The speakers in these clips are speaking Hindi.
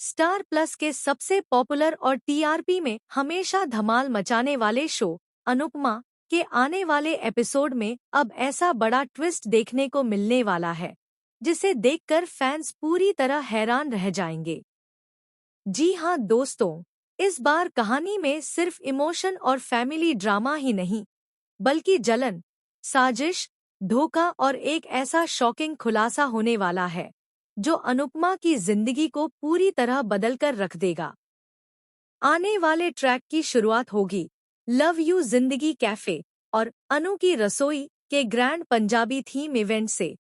स्टार प्लस के सबसे पॉपुलर और टीआरपी में हमेशा धमाल मचाने वाले शो अनुपमा के आने वाले एपिसोड में अब ऐसा बड़ा ट्विस्ट देखने को मिलने वाला है जिसे देखकर फैंस पूरी तरह हैरान रह जाएंगे। जी हाँ दोस्तों, इस बार कहानी में सिर्फ इमोशन और फैमिली ड्रामा ही नहीं बल्कि जलन, साजिश, धोखा और एक ऐसा शॉकिंग खुलासा होने वाला है जो अनुपमा की जिंदगी को पूरी तरह बदलकर रख देगा। आने वाले ट्रैक की शुरुआत होगी लव यू जिंदगी कैफे और अनु की रसोई के ग्रैंड पंजाबी थीम इवेंट से।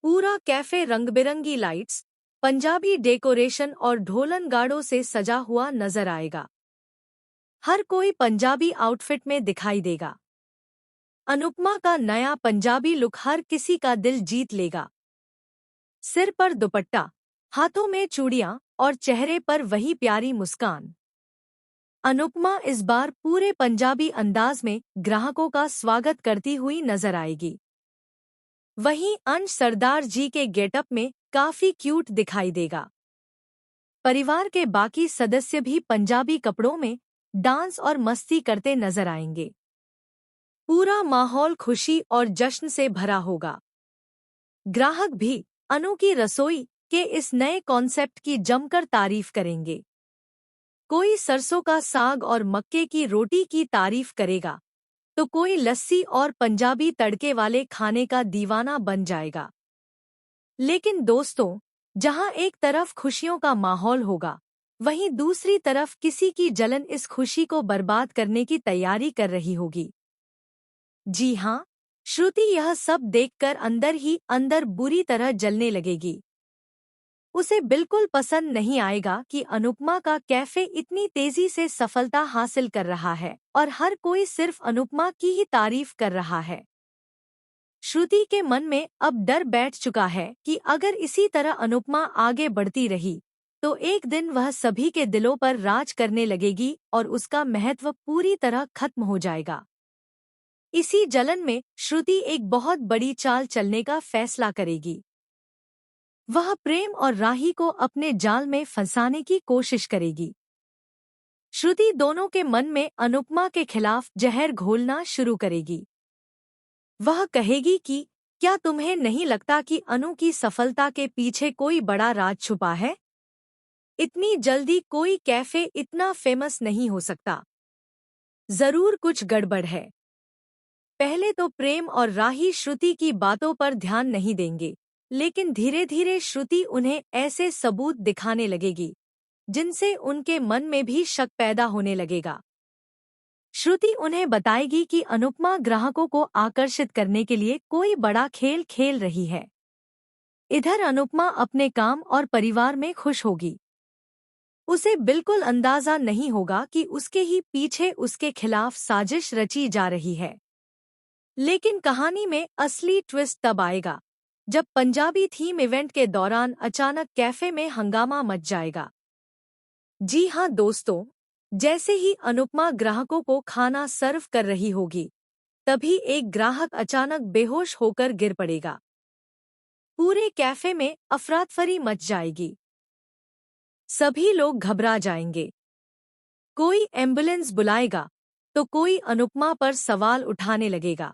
पूरा कैफे रंगबिरंगी लाइट्स, पंजाबी डेकोरेशन और ढोलन गाड़ों से सजा हुआ नजर आएगा। हर कोई पंजाबी आउटफिट में दिखाई देगा। अनुपमा का नया पंजाबी लुक हर किसी का दिल जीत लेगा। सिर पर दुपट्टा, हाथों में चूड़ियां और चेहरे पर वही प्यारी मुस्कान। अनुपमा इस बार पूरे पंजाबी अंदाज में ग्राहकों का स्वागत करती हुई नजर आएगी। वहीं अंश सरदार जी के गेटअप में काफी क्यूट दिखाई देगा। परिवार के बाकी सदस्य भी पंजाबी कपड़ों में डांस और मस्ती करते नजर आएंगे। पूरा माहौल खुशी और जश्न से भरा होगा। ग्राहक भी अनु की रसोई के इस नए कॉन्सेप्ट की जमकर तारीफ करेंगे। कोई सरसों का साग और मक्के की रोटी की तारीफ करेगा तो कोई लस्सी और पंजाबी तड़के वाले खाने का दीवाना बन जाएगा। लेकिन दोस्तों, जहां एक तरफ खुशियों का माहौल होगा, वहीं दूसरी तरफ किसी की जलन इस खुशी को बर्बाद करने की तैयारी कर रही होगी। जी हाँ, श्रुति यह सब देखकर अंदर ही अंदर बुरी तरह जलने लगेगी। उसे बिल्कुल पसंद नहीं आएगा कि अनुपमा का कैफे इतनी तेजी से सफलता हासिल कर रहा है और हर कोई सिर्फ अनुपमा की ही तारीफ कर रहा है। श्रुति के मन में अब डर बैठ चुका है कि अगर इसी तरह अनुपमा आगे बढ़ती रही तो एक दिन वह सभी के दिलों पर राज करने लगेगी और उसका महत्व पूरी तरह खत्म हो जाएगा। इसी जलन में श्रुति एक बहुत बड़ी चाल चलने का फैसला करेगी। वह प्रेम और राही को अपने जाल में फंसाने की कोशिश करेगी। श्रुति दोनों के मन में अनुपमा के खिलाफ जहर घोलना शुरू करेगी। वह कहेगी कि क्या तुम्हें नहीं लगता कि अनु की सफलता के पीछे कोई बड़ा राज छुपा है? इतनी जल्दी कोई कैफे इतना फेमस नहीं हो सकता। जरूर कुछ गड़बड़ है। पहले तो प्रेम और राही श्रुति की बातों पर ध्यान नहीं देंगे, लेकिन धीरे धीरे श्रुति उन्हें ऐसे सबूत दिखाने लगेगी जिनसे उनके मन में भी शक पैदा होने लगेगा। श्रुति उन्हें बताएगी कि अनुपमा ग्राहकों को आकर्षित करने के लिए कोई बड़ा खेल खेल रही है। इधर अनुपमा अपने काम और परिवार में खुश होगी। उसे बिल्कुल अंदाजा नहीं होगा कि उसके ही पीछे उसके खिलाफ साजिश रची जा रही है। लेकिन कहानी में असली ट्विस्ट तब आएगा जब पंजाबी थीम इवेंट के दौरान अचानक कैफे में हंगामा मच जाएगा। जी हाँ दोस्तों, जैसे ही अनुपमा ग्राहकों को खाना सर्व कर रही होगी, तभी एक ग्राहक अचानक बेहोश होकर गिर पड़ेगा। पूरे कैफे में अफरातफरी मच जाएगी। सभी लोग घबरा जाएंगे। कोई एम्बुलेंस बुलाएगा तो कोई अनुपमा पर सवाल उठाने लगेगा।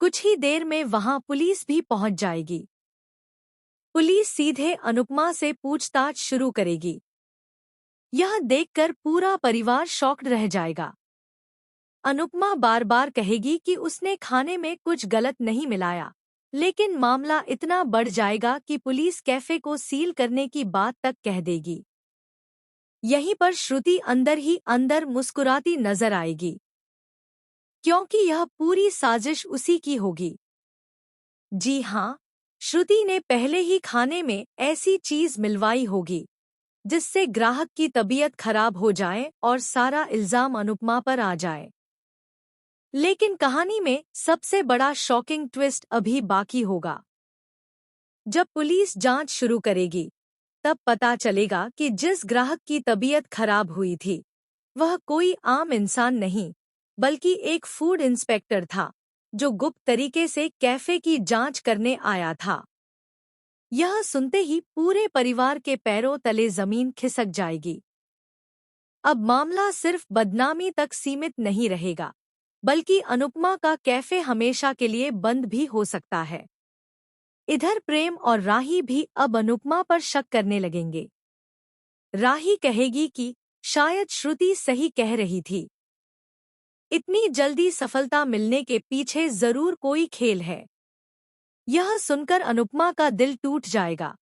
कुछ ही देर में वहां पुलिस भी पहुंच जाएगी। पुलिस सीधे अनुपमा से पूछताछ शुरू करेगी। यह देखकर पूरा परिवार शॉक्ड रह जाएगा। अनुपमा बार बार कहेगी कि उसने खाने में कुछ गलत नहीं मिलाया, लेकिन मामला इतना बढ़ जाएगा कि पुलिस कैफे को सील करने की बात तक कह देगी। यहीं पर श्रुति अंदर ही अंदर मुस्कुराती नजर आएगी, क्योंकि यह पूरी साजिश उसी की होगी। जी हाँ, श्रुति ने पहले ही खाने में ऐसी चीज मिलवाई होगी जिससे ग्राहक की तबीयत खराब हो जाए और सारा इल्जाम अनुपमा पर आ जाए। लेकिन कहानी में सबसे बड़ा शॉकिंग ट्विस्ट अभी बाकी होगा। जब पुलिस जांच शुरू करेगी, तब पता चलेगा कि जिस ग्राहक की तबीयत खराब हुई थी, वह कोई आम इंसान नहीं, बल्कि एक फूड इंस्पेक्टर था जो गुप्त तरीके से कैफे की जांच करने आया था। यह सुनते ही पूरे परिवार के पैरों तले जमीन खिसक जाएगी। अब मामला सिर्फ बदनामी तक सीमित नहीं रहेगा, बल्कि अनुपमा का कैफे हमेशा के लिए बंद भी हो सकता है। इधर प्रेम और राही भी अब अनुपमा पर शक करने लगेंगे। राही कहेगी कि शायद श्रुति सही कह रही थी, इतनी जल्दी सफलता मिलने के पीछे जरूर कोई खेल है। यह सुनकर अनुपमा का दिल टूट जाएगा,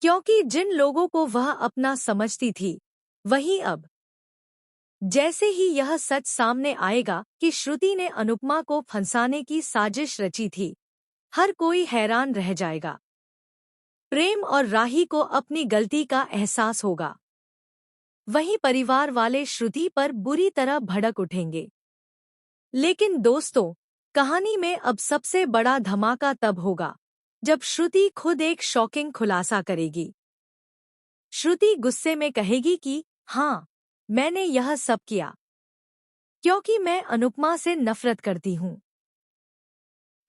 क्योंकि जिन लोगों को वह अपना समझती थी, वही अब जैसे ही यह सच सामने आएगा कि श्रुति ने अनुपमा को फंसाने की साजिश रची थी, हर कोई हैरान रह जाएगा। प्रेम और राही को अपनी गलती का एहसास होगा। वहीं परिवार वाले श्रुति पर बुरी तरह भड़क उठेंगे। लेकिन दोस्तों, कहानी में अब सबसे बड़ा धमाका तब होगा जब श्रुति खुद एक शॉकिंग खुलासा करेगी। श्रुति गुस्से में कहेगी कि हाँ, मैंने यह सब किया क्योंकि मैं अनुपमा से नफरत करती हूँ।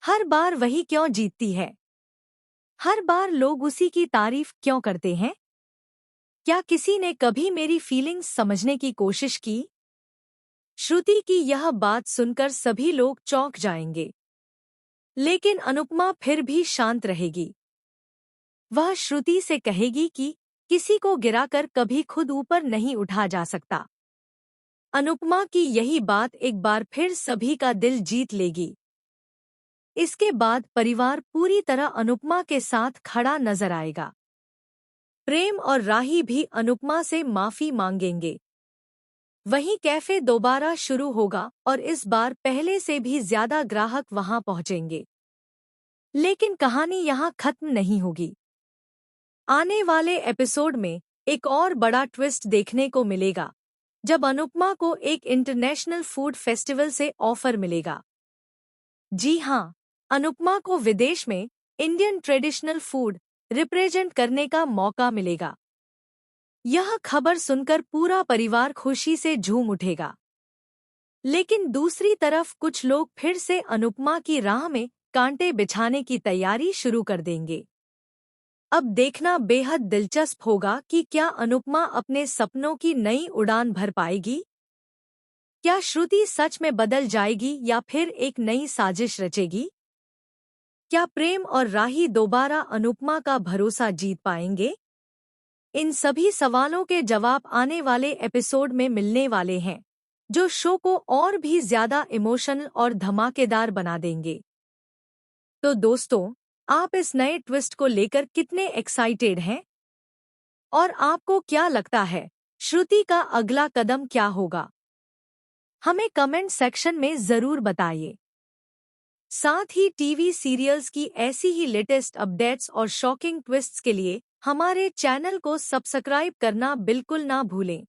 हर बार वही क्यों जीतती है? हर बार लोग उसी की तारीफ क्यों करते हैं? क्या किसी ने कभी मेरी फीलिंग्स समझने की कोशिश की? श्रुति की यह बात सुनकर सभी लोग चौंक जाएंगे, लेकिन अनुपमा फिर भी शांत रहेगी। वह श्रुति से कहेगी कि किसी को गिराकर कभी खुद ऊपर नहीं उठा जा सकता। अनुपमा की यही बात एक बार फिर सभी का दिल जीत लेगी। इसके बाद परिवार पूरी तरह अनुपमा के साथ खड़ा नजर आएगा। प्रेम और राही भी अनुपमा से माफी मांगेंगे। वहीं कैफे दोबारा शुरू होगा और इस बार पहले से भी ज्यादा ग्राहक वहां पहुंचेंगे। लेकिन कहानी यहां खत्म नहीं होगी। आने वाले एपिसोड में एक और बड़ा ट्विस्ट देखने को मिलेगा, जब अनुपमा को एक इंटरनेशनल फूड फेस्टिवल से ऑफर मिलेगा। जी हाँ, अनुपमा को विदेश में इंडियन ट्रेडिशनल फूड रिप्रेजेंट करने का मौका मिलेगा। यह खबर सुनकर पूरा परिवार खुशी से झूम उठेगा। लेकिन दूसरी तरफ कुछ लोग फिर से अनुपमा की राह में कांटे बिछाने की तैयारी शुरू कर देंगे। अब देखना बेहद दिलचस्प होगा कि क्या अनुपमा अपने सपनों की नई उड़ान भर पाएगी? क्या श्रुति सच में बदल जाएगी या फिर एक नई साजिश रचेगी? क्या प्रेम और राही दोबारा अनुपमा का भरोसा जीत पाएंगे? इन सभी सवालों के जवाब आने वाले एपिसोड में मिलने वाले हैं, जो शो को और भी ज्यादा इमोशनल और धमाकेदार बना देंगे। तो दोस्तों, आप इस नए ट्विस्ट को लेकर कितने एक्साइटेड हैं? और आपको क्या लगता है, श्रुति का अगला कदम क्या होगा? हमें कमेंट सेक्शन में जरूर बताइए। साथ ही टीवी सीरियल्स की ऐसी ही लेटेस्ट अपडेट्स और शॉकिंग ट्विस्ट्स के लिए हमारे चैनल को सब्सक्राइब करना बिल्कुल ना भूलें।